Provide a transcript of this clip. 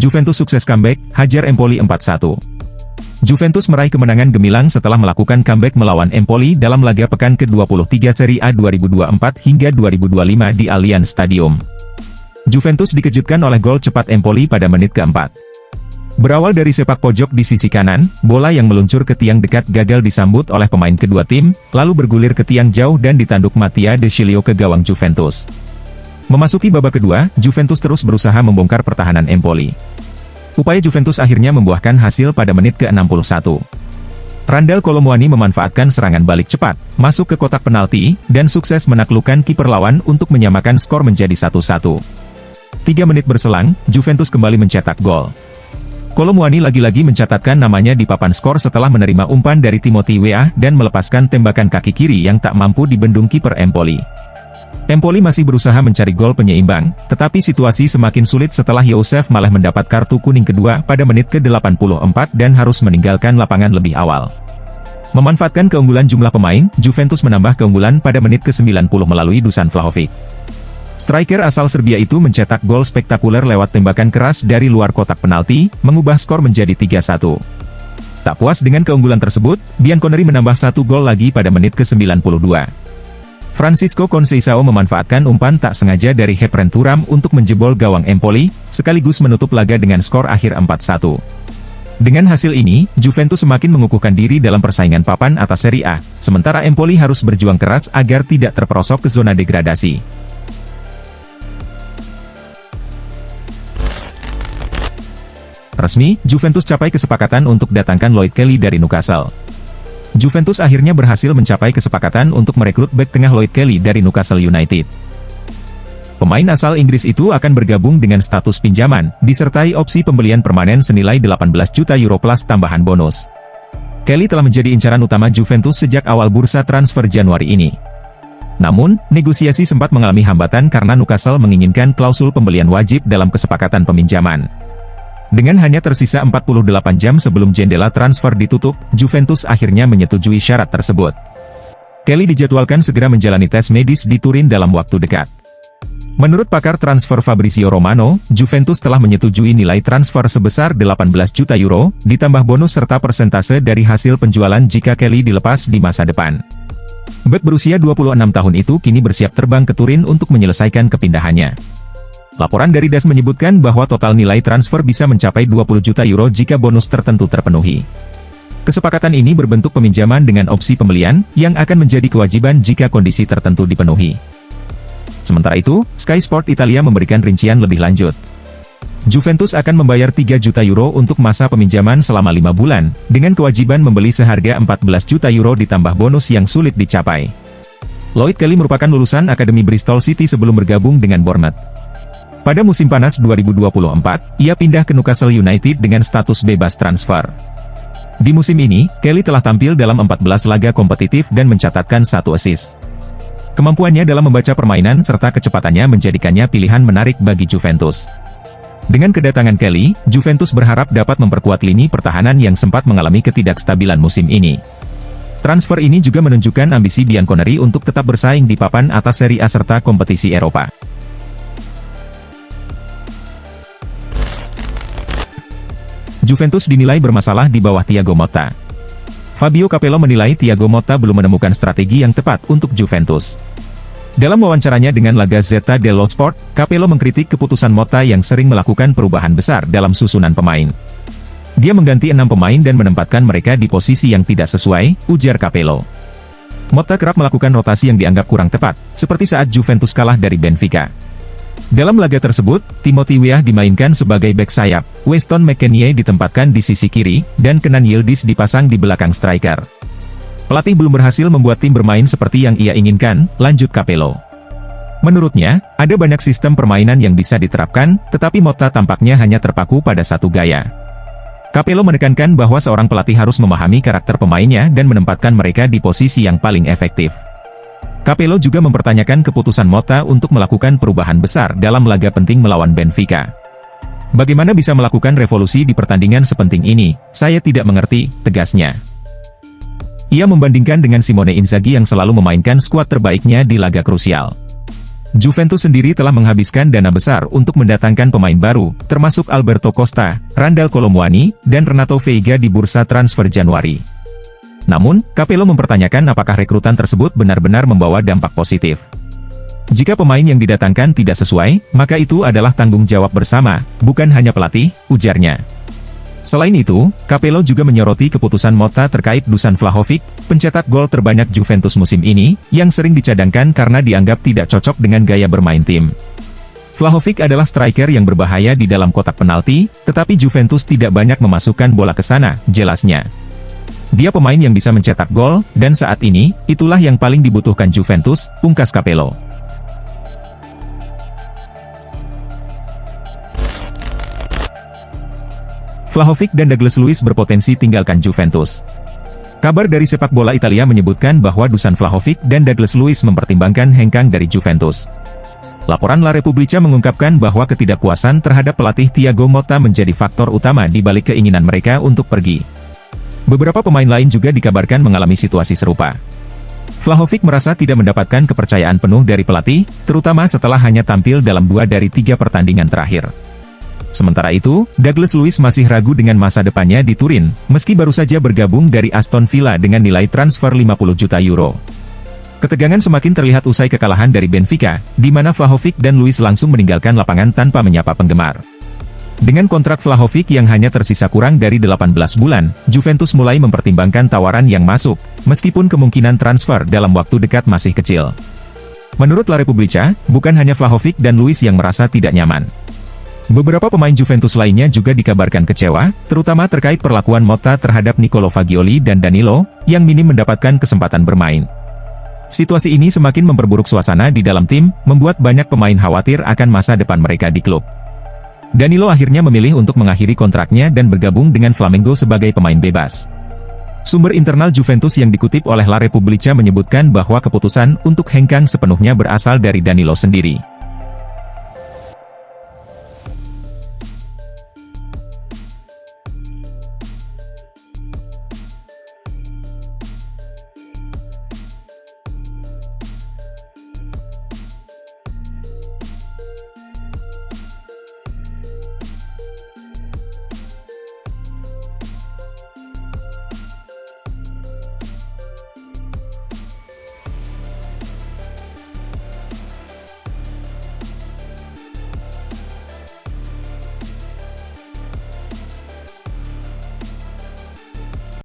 Juventus sukses comeback, hajar Empoli 4-1. Juventus meraih kemenangan gemilang setelah melakukan comeback melawan Empoli dalam laga pekan ke-23 Serie A 2024 hingga 2025 di Allianz Stadium. Juventus dikejutkan oleh gol cepat Empoli pada menit keempat. Berawal dari sepak pojok di sisi kanan, bola yang meluncur ke tiang dekat gagal disambut oleh pemain kedua tim, lalu bergulir ke tiang jauh dan ditanduk Mattia De Sciglio ke gawang Juventus. Memasuki babak kedua, Juventus terus berusaha membongkar pertahanan Empoli. Upaya Juventus akhirnya membuahkan hasil pada menit ke-61. Randal Kolo Muani memanfaatkan serangan balik cepat, masuk ke kotak penalti, dan sukses menaklukkan kiper lawan untuk menyamakan skor menjadi 1-1. 3 menit berselang, Juventus kembali mencetak gol. Kolo Muani lagi-lagi mencatatkan namanya di papan skor setelah menerima umpan dari Timothy Weah dan melepaskan tembakan kaki kiri yang tak mampu dibendung kiper Empoli. Empoli masih berusaha mencari gol penyeimbang, tetapi situasi semakin sulit setelah Youssef malah mendapat kartu kuning kedua pada menit ke-84 dan harus meninggalkan lapangan lebih awal. Memanfaatkan keunggulan jumlah pemain, Juventus menambah keunggulan pada menit ke-90 melalui Dusan Vlahovic. Striker asal Serbia itu mencetak gol spektakuler lewat tembakan keras dari luar kotak penalti, mengubah skor menjadi 3-1. Tak puas dengan keunggulan tersebut, Bianconeri menambah 1 gol lagi pada menit ke-92. Francisco Conceição memanfaatkan umpan tak sengaja dari Khephren Thuram untuk menjebol gawang Empoli, sekaligus menutup laga dengan skor akhir 4-1. Dengan hasil ini, Juventus semakin mengukuhkan diri dalam persaingan papan atas Serie A, sementara Empoli harus berjuang keras agar tidak terperosok ke zona degradasi. Resmi, Juventus capai kesepakatan untuk datangkan Lloyd Kelly dari Newcastle. Juventus akhirnya berhasil mencapai kesepakatan untuk merekrut bek tengah Lloyd Kelly dari Newcastle United. Pemain asal Inggris itu akan bergabung dengan status pinjaman, disertai opsi pembelian permanen senilai 18 juta euro plus tambahan bonus. Kelly telah menjadi incaran utama Juventus sejak awal bursa transfer Januari ini. Namun, negosiasi sempat mengalami hambatan karena Newcastle menginginkan klausul pembelian wajib dalam kesepakatan peminjaman. Dengan hanya tersisa 48 jam sebelum jendela transfer ditutup, Juventus akhirnya menyetujui syarat tersebut. Kelly dijadwalkan segera menjalani tes medis di Turin dalam waktu dekat. Menurut pakar transfer Fabrizio Romano, Juventus telah menyetujui nilai transfer sebesar 18 juta euro, ditambah bonus serta persentase dari hasil penjualan jika Kelly dilepas di masa depan. Bek berusia 26 tahun itu kini bersiap terbang ke Turin untuk menyelesaikan kepindahannya. Laporan dari DAS menyebutkan bahwa total nilai transfer bisa mencapai 20 juta euro jika bonus tertentu terpenuhi. Kesepakatan ini berbentuk peminjaman dengan opsi pembelian, yang akan menjadi kewajiban jika kondisi tertentu dipenuhi. Sementara itu, Sky Sport Italia memberikan rincian lebih lanjut. Juventus akan membayar 3 juta euro untuk masa peminjaman selama 5 bulan, dengan kewajiban membeli seharga 14 juta euro ditambah bonus yang sulit dicapai. Lloyd Kelly merupakan lulusan Akademi Bristol City sebelum bergabung dengan Bournemouth. Pada musim panas 2024, ia pindah ke Newcastle United dengan status bebas transfer. Di musim ini, Kelly telah tampil dalam 14 laga kompetitif dan mencatatkan 1 assist. Kemampuannya dalam membaca permainan serta kecepatannya menjadikannya pilihan menarik bagi Juventus. Dengan kedatangan Kelly, Juventus berharap dapat memperkuat lini pertahanan yang sempat mengalami ketidakstabilan musim ini. Transfer ini juga menunjukkan ambisi Bianconeri untuk tetap bersaing di papan atas Serie A serta kompetisi Eropa. Juventus dinilai bermasalah di bawah Thiago Motta. Fabio Capello menilai Thiago Motta belum menemukan strategi yang tepat untuk Juventus. Dalam wawancaranya dengan La Gazzetta dello Sport, Capello mengkritik keputusan Motta yang sering melakukan perubahan besar dalam susunan pemain. Dia mengganti 6 pemain dan menempatkan mereka di posisi yang tidak sesuai, ujar Capello. Motta kerap melakukan rotasi yang dianggap kurang tepat, seperti saat Juventus kalah dari Benfica. Dalam laga tersebut, Timothy Weah dimainkan sebagai bek sayap, Weston McKennie ditempatkan di sisi kiri, dan Kenan Yildiz dipasang di belakang striker. Pelatih belum berhasil membuat tim bermain seperti yang ia inginkan, lanjut Capello. Menurutnya, ada banyak sistem permainan yang bisa diterapkan, tetapi Motta tampaknya hanya terpaku pada satu gaya. Capello menekankan bahwa seorang pelatih harus memahami karakter pemainnya dan menempatkan mereka di posisi yang paling efektif. Capello juga mempertanyakan keputusan Motta untuk melakukan perubahan besar dalam laga penting melawan Benfica. Bagaimana bisa melakukan revolusi di pertandingan sepenting ini? Saya tidak mengerti, tegasnya. Ia membandingkan dengan Simone Inzaghi yang selalu memainkan skuad terbaiknya di laga krusial. Juventus sendiri telah menghabiskan dana besar untuk mendatangkan pemain baru, termasuk Alberto Costa, Randal Kolo Muani, dan Renato Veiga di bursa transfer Januari. Namun, Capello mempertanyakan apakah rekrutan tersebut benar-benar membawa dampak positif. Jika pemain yang didatangkan tidak sesuai, maka itu adalah tanggung jawab bersama, bukan hanya pelatih, ujarnya. Selain itu, Capello juga menyoroti keputusan Motta terkait Dusan Vlahovic, pencetak gol terbanyak Juventus musim ini, yang sering dicadangkan karena dianggap tidak cocok dengan gaya bermain tim. Vlahovic adalah striker yang berbahaya di dalam kotak penalti, tetapi Juventus tidak banyak memasukkan bola ke sana, jelasnya. Dia pemain yang bisa mencetak gol, dan saat ini, itulah yang paling dibutuhkan Juventus, pungkas Capello. Vlahovic dan Douglas Luiz berpotensi tinggalkan Juventus. Kabar dari sepak bola Italia menyebutkan bahwa Dusan Vlahovic dan Douglas Luiz mempertimbangkan hengkang dari Juventus. Laporan La Repubblica mengungkapkan bahwa ketidakpuasan terhadap pelatih Thiago Motta menjadi faktor utama di balik keinginan mereka untuk pergi. Beberapa pemain lain juga dikabarkan mengalami situasi serupa. Vlahovic merasa tidak mendapatkan kepercayaan penuh dari pelatih, terutama setelah hanya tampil dalam 2 dari 3 pertandingan terakhir. Sementara itu, Douglas Luiz masih ragu dengan masa depannya di Turin, meski baru saja bergabung dari Aston Villa dengan nilai transfer 50 juta euro. Ketegangan semakin terlihat usai kekalahan dari Benfica, di mana Vlahovic dan Luiz langsung meninggalkan lapangan tanpa menyapa penggemar. Dengan kontrak Vlahovic yang hanya tersisa kurang dari 18 bulan, Juventus mulai mempertimbangkan tawaran yang masuk, meskipun kemungkinan transfer dalam waktu dekat masih kecil. Menurut La Repubblica, bukan hanya Vlahovic dan Luiz yang merasa tidak nyaman. Beberapa pemain Juventus lainnya juga dikabarkan kecewa, terutama terkait perlakuan Motta terhadap Nicolo Fagioli dan Danilo, yang minim mendapatkan kesempatan bermain. Situasi ini semakin memperburuk suasana di dalam tim, membuat banyak pemain khawatir akan masa depan mereka di klub. Danilo akhirnya memilih untuk mengakhiri kontraknya dan bergabung dengan Flamengo sebagai pemain bebas. Sumber internal Juventus yang dikutip oleh La Repubblica menyebutkan bahwa keputusan untuk hengkang sepenuhnya berasal dari Danilo sendiri.